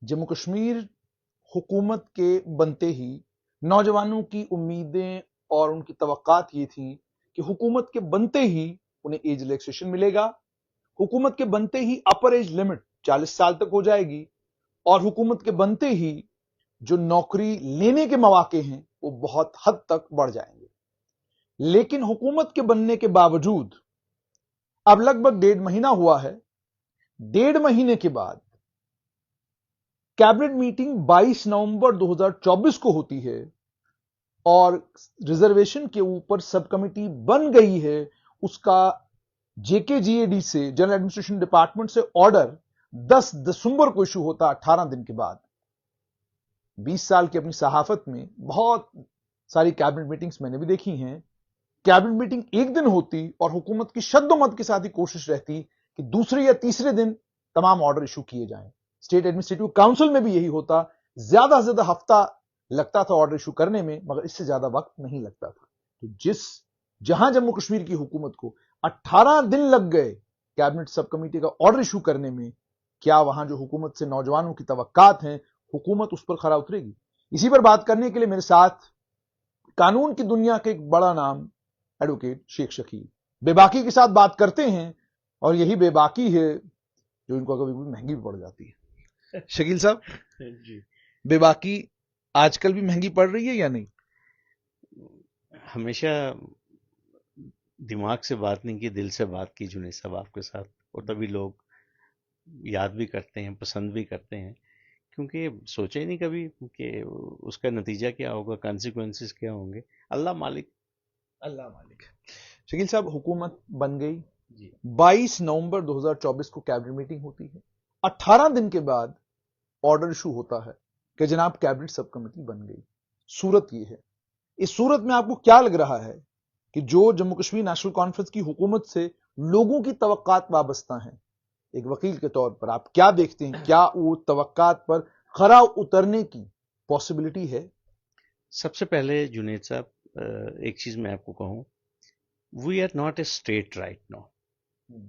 जम्मू कश्मीर हुकूमत के बनते ही नौजवानों की उम्मीदें और उनकी तवक्कात ये थी कि हुकूमत के बनते ही उन्हें एज रिलैक्सेशन मिलेगा, हुकूमत के बनते ही अपर एज लिमिट 40 साल तक हो जाएगी और हुकूमत के बनते ही जो नौकरी लेने के मौके हैं वो बहुत हद तक बढ़ जाएंगे। लेकिन हुकूमत के बनने के बावजूद अब लगभग 1.5 महीना हुआ है। 1.5 महीने के बाद कैबिनेट मीटिंग 22 नवंबर 2024 को होती है और रिजर्वेशन के ऊपर सब कमेटी बन गई है। उसका जेकेजीएडी से, जनरल एडमिनिस्ट्रेशन डिपार्टमेंट से ऑर्डर 10 दिसंबर को इशू होता, 18 दिन के बाद। 20 साल की अपनी सहाफत में बहुत सारी कैबिनेट मीटिंग्स मैंने भी देखी हैं। कैबिनेट मीटिंग एक दिन होती और हुकूमत की शद्दोमत के साथ ही कोशिश रहती कि दूसरे या तीसरे दिन तमाम ऑर्डर इशू किए जाएं। स्टेट एडमिनिस्ट्रेटिव काउंसिल में भी यही होता, ज्यादा से ज्यादा हफ्ता लगता था ऑर्डर इशू करने में, मगर इससे ज्यादा वक्त नहीं लगता था। तो जहां जम्मू कश्मीर की हुकूमत को 18 दिन लग गए कैबिनेट सब कमेटी का ऑर्डर इशू करने में, क्या वहां जो हुकूमत से नौजवानों की तवक्कात हैं, हुकूमत उस पर खरा उतरेगी? इसी पर बात करने के लिए मेरे साथ कानून की दुनिया के एक बड़ा नाम एडवोकेट शेख शकील बेबाकी के साथ बात करते हैं, और यही बेबाकी है जो इनको कभी कभी महंगी भी पड़ जाती है। शकील साहब जी, बेबाकी आजकल भी महंगी पड़ रही है या नहीं? हमेशा दिमाग से बात नहीं की, दिल से बात की जुनेद साहब आपके साथ, और तभी लोग याद भी करते हैं, पसंद भी करते हैं, क्योंकि सोचा ही नहीं कभी कि उसका नतीजा क्या होगा, कॉन्सिक्वेंसेस क्या होंगे। अल्लाह मालिक। अल्लाह मालिक। शकील साहब, हुकूमत बन गई, जी 22 नवंबर 2024 को कैबिनेट मीटिंग होती है। 18 दिन के बाद ऑर्डर इशू होता है कि जनाब कैबिनेट सब कमेटी बन गई। सूरत ये है, इस सूरत में आपको क्या लग रहा है कि जो जम्मू कश्मीर नेशनल कॉन्फ्रेंस की हुकूमत से लोगों की तवक्कात वाबस्ता हैं, एक वकील के तौर पर आप क्या देखते हैं? क्या वो तवक्कात पर खरा उतरने की पॉसिबिलिटी है? सबसे पहले जुनेद साहब, एक चीज मैं आपको कहूँ, we are not a state right now.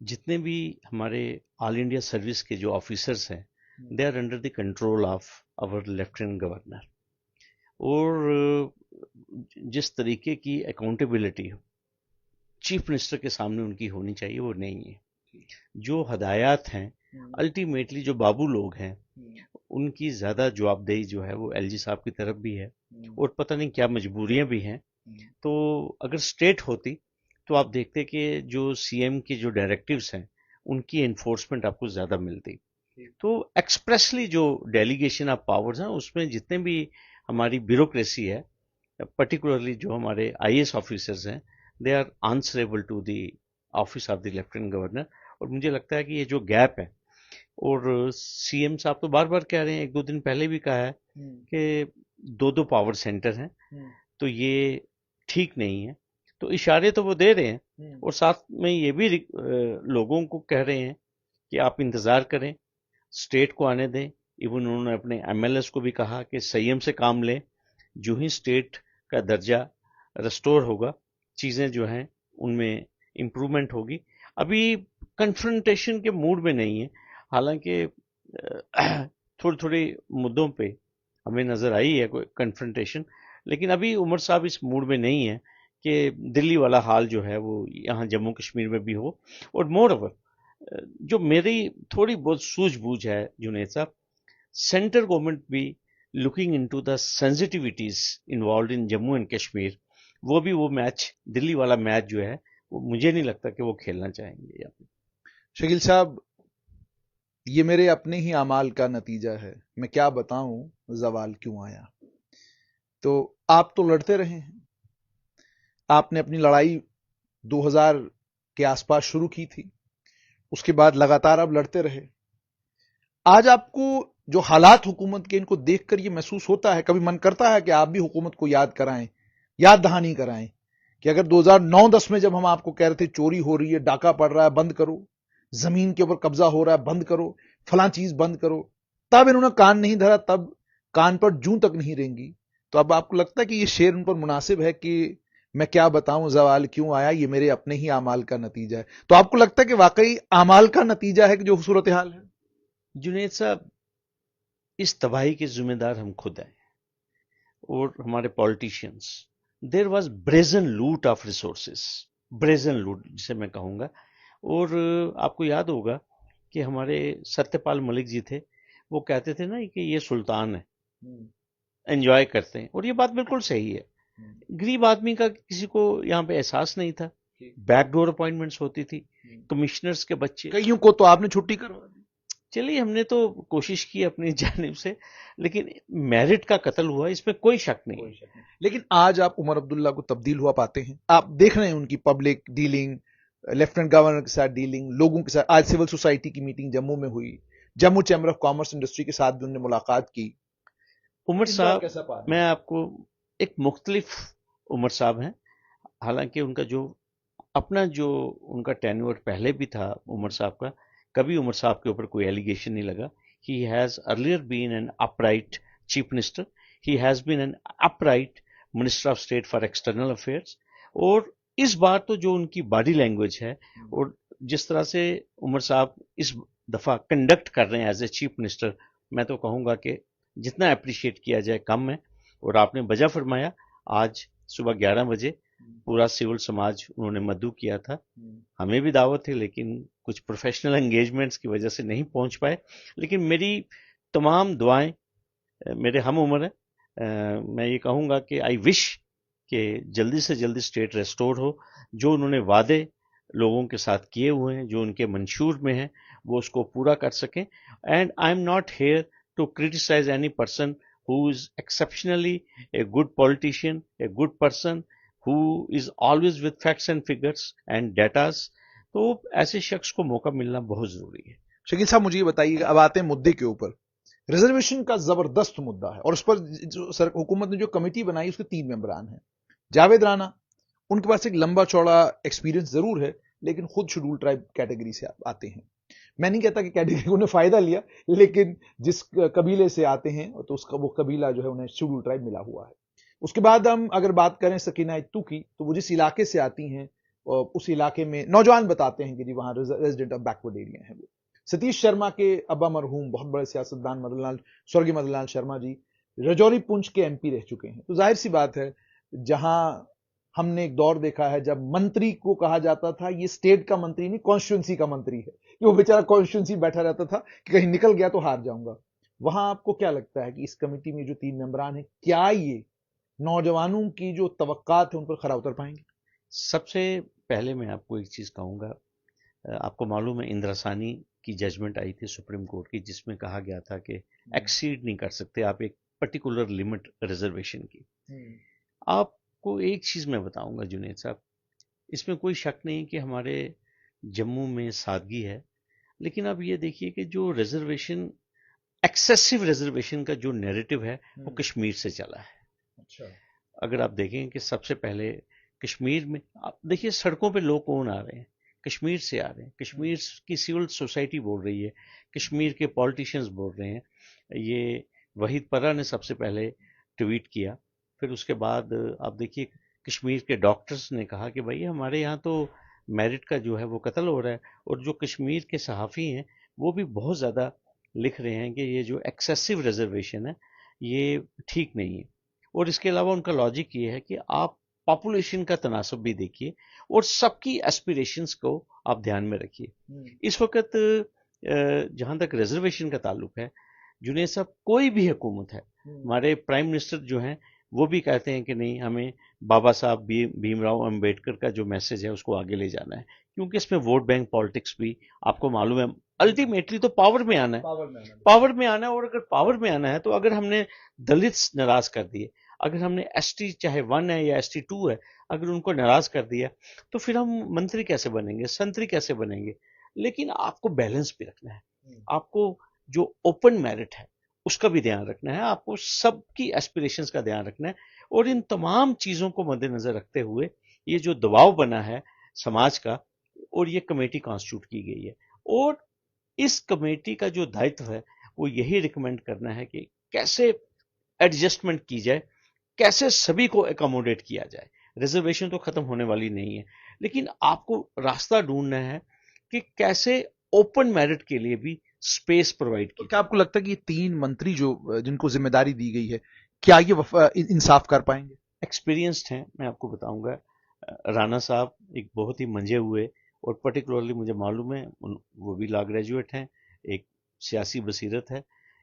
जितने भी हमारे ऑल इंडिया सर्विस के जो ऑफिसर्स हैं, they are under the control of our lieutenant governor. और जिस तरीके की अकाउंटेबिलिटी चीफ मिनिस्टर के सामने उनकी होनी चाहिए, वो नहीं है। जो हदायत हैं, अल्टीमेटली जो बाबू लोग हैं, उनकी ज़्यादा जवाबदेही जो है वो एलजी साहब की तरफ भी है, और पता नहीं क्या मजबूरियां भी हैं। तो अगर स्टेट होती तो आप देखते कि जो सीएम की जो डायरेक्टिव्स हैं, उनकी एनफोर्समेंट आपको ज़्यादा मिलती। तो एक्सप्रेसली जो डेलीगेशन ऑफ पावर्स हैं, उसमें जितने भी हमारी ब्यूरोक्रेसी है, पर्टिकुलरली जो हमारे आईएएस ऑफिसर्स हैं, they are answerable to the office of the lieutenant governor. और मुझे लगता है कि ये जो गैप है, और सीएम साहब तो बार बार कह रहे हैं, एक दो दिन पहले भी कहा है कि दो दो पावर सेंटर हैं, तो ये ठीक नहीं है। तो इशारे तो वो दे रहे हैं, और साथ में ये भी लोगों को कह रहे हैं कि आप इंतज़ार करें, स्टेट को आने दें। इवन उन्होंने अपने एमएलएस को भी कहा कि संयम से काम लें, जो ही स्टेट का दर्जा रिस्टोर होगा, चीज़ें जो हैं उनमें इम्प्रूवमेंट होगी। अभी कन्फ्रंटेशन के मूड में नहीं है, हालांकि थोड़ी थोड़ी मुद्दों पे हमें नज़र आई है कोई कन्फ्रंटेशन, लेकिन अभी उमर साहब इस मूड में नहीं है कि दिल्ली वाला हाल जो है वो यहाँ जम्मू कश्मीर में भी हो। और मोर ओवर, जो मेरी थोड़ी बहुत सूझबूझ है जुनेद साहब, सेंट्रल गवर्नमेंट भी looking into the sensitivities involve in Jammu and Kashmir, वो भी वो मैच, दिल्ली वाला मैच जो है, वो मुझे नहीं लगता कि वो खेलना चाहेंगे यहाँ पे। शकील साहब, ये मेरे अपने ही अमाल का नतीजा है। मैं क्या बताऊं जवाल क्यों आया। तो आप तो लड़ते रहे हैं, आपने अपनी लड़ाई 2000 के आसपास शुरू की थी, उसके बाद लगातार आप लड़ते रहे। आज आपको जो हालात हुकूमत के, इनको देखकर ये महसूस होता है, कभी मन करता है कि आप भी हुकूमत को याद कराएं, याद दहानी कराएं कि अगर 2009-10 में जब हम आपको कह रहे थे चोरी हो रही है, डाका पड़ रहा है, बंद करो, जमीन के ऊपर कब्जा हो रहा है, बंद करो, फलां चीज बंद करो, तब इन्होंने कान नहीं धरा, तब कान पर जूं तक नहीं रेंगी। तो अब आपको लगता है कि ये शेर उन पर मुनासिब है कि मैं क्या बताऊं जवाल क्यों आया, ये मेरे अपने ही अमाल का नतीजा है? तो आपको लगता है कि वाकई अमाल का नतीजा है कि जो सूरत हाल है? जुनेद साहब, इस तबाही के जिम्मेदार हम खुद हैं और हमारे पॉलिटिशियंस. देयर वाज ब्रेजन लूट ऑफ रिसोर्सेस, ब्रेजन लूट जिसे मैं कहूँगा. और आपको याद होगा कि हमारे सत्यपाल मलिक जी थे, वो कहते थे ना कि ये सुल्तान है, एंजॉय करते हैं. और ये बात बिल्कुल सही है. गरीब आदमी का किसी को यहाँ पे एहसास नहीं था. बैकडोर अपॉइंटमेंट्स होती थी, कमिश्नर्स के बच्चे. कईयों को तो आपने छुट्टी करवा दी. चलिए, हमने तो कोशिश की अपनी जानिब से, लेकिन मेरिट का कत्ल हुआ, इसमें कोई शक नहीं. लेकिन आज आप उमर अब्दुल्ला को तब्दील हुआ पाते हैं. आप देख रहे हैं उनकी पब्लिक डीलिंग, लेफ्टिनेंट गवर्नर के साथ डीलिंग, लोगों के साथ. आज सिविल सोसाइटी की मीटिंग जम्मू में हुई, Jammu chamber of commerce industry के साथ भी उन्होंने मुलाकात की. उमर साहब, मैं आपको एक मुख्तलिफ उमर साहब हैं. हालांकि उनका टेन्योर पहले भी था उमर साहब का, कभी उमर साहब के ऊपर कोई एलिगेशन नहीं लगा. He has earlier been an upright chief minister, he has been an upright minister of state for external affairs. और इस बार तो जो उनकी बॉडी लैंग्वेज है और जिस तरह से उमर साहब इस दफा कंडक्ट कर रहे हैं एज ए चीफ मिनिस्टर, मैं तो कहूँगा कि जितना अप्रिशिएट किया जाए कम है. और आपने वजह फरमाया, आज सुबह 11 बजे पूरा सिविल समाज उन्होंने मद्दू किया था. हमें भी दावत थी, लेकिन कुछ प्रोफेशनल एंगेजमेंट्स की वजह से नहीं पहुंच पाए. लेकिन मेरी तमाम दुआएं मेरे हम उम्र हैं. मैं ये कहूँगा कि आई विश कि जल्दी से जल्दी स्टेट रेस्टोर हो. जो उन्होंने वादे लोगों के साथ किए हुए हैं, जो उनके मंशूर में हैं, वो उसको पूरा कर सकें. And I am not here to criticise any person who is exceptionally a good politician, a good person who is always with facts and figures and datas. तो ऐसे शख्स को मौका मिलना बहुत जरूरी है. शकील साहब, मुझे ये बताइए, अब आते हैं मुद्दे के ऊपर. रिजर्वेशन का जबरदस्त मुद्दा है और उस पर जो हुकूमत ने जो कमेटी बनाई उसके 3 मेंबरान हैं. जावेद राना, उनके पास एक लंबा चौड़ा एक्सपीरियंस जरूर है, लेकिन खुद शेड्यूल ट्राइब कैटेगरी से आते हैं. मैं नहीं कहता कि कैटेगरी को उन्हें फायदा लिया, लेकिन जिस कबीले से आते हैं तो उसका वो कबीला जो है उन्हें शेड्यूल ट्राइब मिला हुआ है. उसके बाद हम अगर बात करें सकीना इत्तू की, तो वो जिस इलाके से आती हैं उस इलाके में नौजवान बताते हैं कि जी वहां रेजिडेंट ऑफ बैकवर्ड एरिया है. वो सतीश शर्मा के अब्बा मरहूम बहुत बड़े सियासतदान स्वर्गीय मदनलाल शर्मा जी रजौरी पुंछ के एमपी रह चुके हैं. तो जाहिर सी बात है, जहां हमने एक दौर देखा है जब मंत्री को कहा जाता था ये स्टेट का मंत्री नहीं, कॉन्स्टिट्यूंसी का मंत्री है, कि वो बेचारा कॉन्स्टिट्यूंसी बैठा रहता था कि कहीं निकल गया तो हार जाऊंगा. वहां आपको क्या लगता है कि इस कमेटी में जो 3 मेंबरान हैं, क्या ये नौजवानों की जो तवक्कात है उन पर खरा उतर पाएंगे? सबसे पहले मैं आपको एक चीज कहूंगा. आपको मालूम है इंदिरासानी की जजमेंट आई थी सुप्रीम कोर्ट की, जिसमें कहा गया था कि एक्सीड नहीं कर सकते आप एक पर्टिकुलर लिमिट रिजर्वेशन की. आपको एक चीज मैं बताऊंगा जुनेद साहब, इसमें कोई शक नहीं कि हमारे जम्मू में सादगी है, लेकिन अब ये देखिए कि जो रिजर्वेशन, एक्सेसिव रिजर्वेशन का जो नैरेटिव है वो कश्मीर से चला है. अच्छा. अगर आप देखें कि सबसे पहले कश्मीर में, आप देखिए सड़कों पे लोग कौन आ रहे हैं, कश्मीर से आ रहे हैं. कश्मीर की सिविल सोसाइटी बोल रही है, कश्मीर के पॉलिटिशियंस बोल रहे हैं. ये वहीद पर्रा ने सबसे पहले ट्वीट किया. फिर उसके बाद आप देखिए कश्मीर के डॉक्टर्स ने कहा कि भाई हमारे यहाँ तो मेरिट का जो है वो कत्ल हो रहा है. और जो कश्मीर के सहाफ़ी हैं वो भी बहुत ज़्यादा लिख रहे हैं कि ये जो एक्सेसिव रिजर्वेशन है ये ठीक नहीं है. और इसके अलावा उनका लॉजिक ये है कि आप पॉपुलेशन का तनासब भी देखिए और सबकी एस्पिरेशंस को आप ध्यान में रखिए. इस वक्त जहाँ तक रिजर्वेशन का ताल्लुक है जुनेद साहब, कोई भी हुकूमत है, हमारे प्राइम मिनिस्टर जो हैं वो भी कहते हैं कि नहीं, हमें बाबा साहब भीमराव अंबेडकर का जो मैसेज है उसको आगे ले जाना है, क्योंकि इसमें वोट बैंक पॉलिटिक्स भी आपको मालूम है. अल्टीमेटली तो पावर में आना है, पावर में आना है. और अगर पावर में आना है तो अगर हमने दलित नाराज कर दिए, अगर हमने एसटी चाहे 1 है या एसटी 2 है, अगर उनको नाराज कर दिया, तो फिर हम मंत्री कैसे बनेंगे, संतरी कैसे बनेंगे. लेकिन आपको बैलेंस भी रखना है, आपको जो ओपन मेरिट है उसका भी ध्यान रखना है, आपको सबकी एस्पिरेशंस का ध्यान रखना है. और इन तमाम चीजों को मद्देनजर रखते हुए ये जो दबाव बना है समाज का, और ये कमेटी कॉन्स्टिट्यूट की गई है. और इस कमेटी का जो दायित्व है वो यही रिकमेंड करना है कि कैसे एडजस्टमेंट की जाए, कैसे सभी को एकोमोडेट किया जाए. रिजर्वेशन तो खत्म होने वाली नहीं है, लेकिन आपको रास्ता ढूंढना है कि कैसे اوپن میرٹ کے لیے بھی اسپیس پرووائڈ کی. کیا آپ کو لگتا ہے کہ یہ 3 منتری جو جن کو ذمہ داری دی گئی ہے کیا یہ انصاف کر پائیں گے؟ ایکسپیرینسڈ ہیں. میں آپ کو بتاؤں گا رانا صاحب ایک بہت ہی منجے ہوئے اور پرٹیکولرلی مجھے معلوم ہے وہ بھی لا گریجویٹ ہیں, ایک سیاسی بصیرت ہے.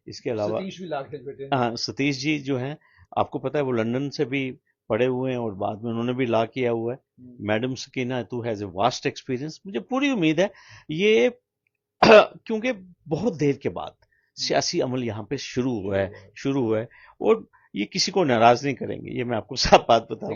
اس کے علاوہ ستیش بھی لا گریجویٹ ہیں. ہاں ستیش جی جو ہیں آپ کو پتہ ہے وہ لندن سے بھی پڑھے ہوئے ہیں اور بعد میں انہوں نے بھی لا کیا ہوا ہے. میڈم سکینہ تو ہیز اے واسٹ ایکسپیرینس. مجھے پوری امید ہے یہ کیونکہ بہت دیر کے بعد سیاسی عمل یہاں پہ شروع ہوا ہے اور یہ کسی کو ناراض نہیں کریں گے, یہ میں آپ کو صاف بات بتاؤں.